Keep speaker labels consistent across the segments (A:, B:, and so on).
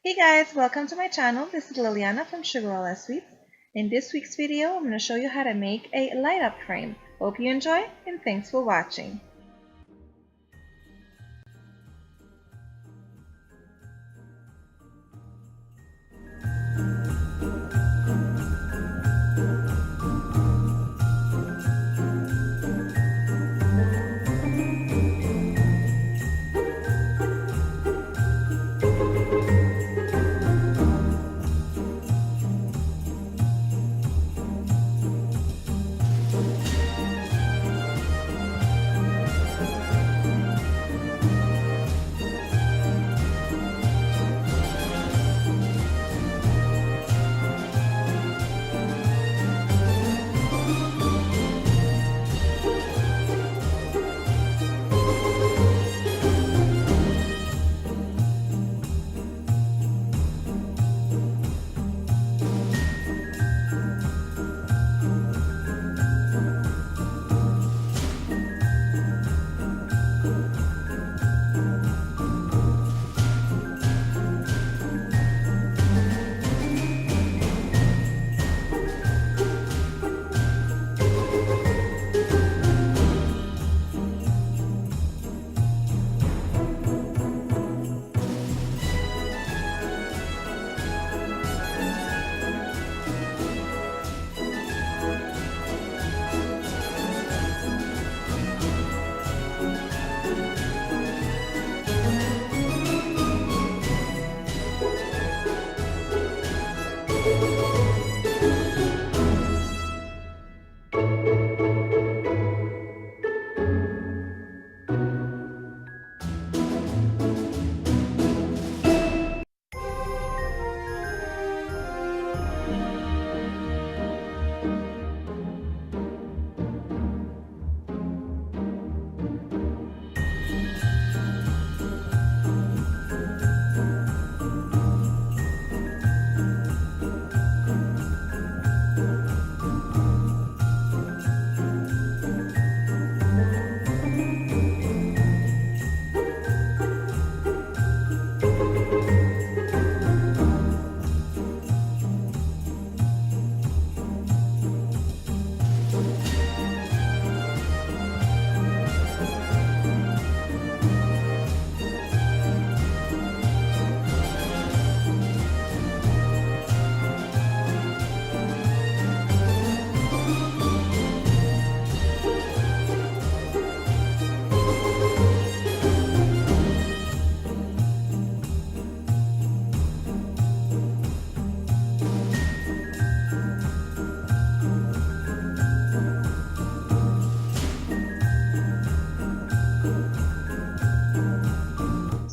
A: Hey guys, welcome to my channel. This is Liliana from Sugarella Sweets. In this week's video, I'm going to show you how to make a light up frame. Hope you enjoy and thanks for watching.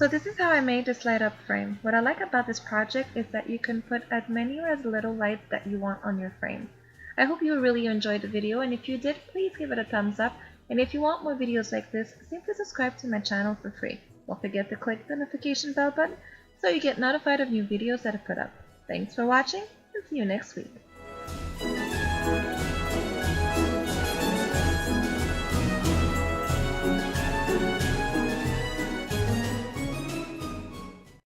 A: So this is how I made this light up frame. What I like about this project is that you can put as many or as little lights that you want on your frame. I hope you really enjoyed the video, and if you did, please give it a thumbs up. And if you want more videos like this, simply subscribe to my channel for free. Don't forget to click the notification bell button so you get notified of new videos that I put up. Thanks for watching and see you next week.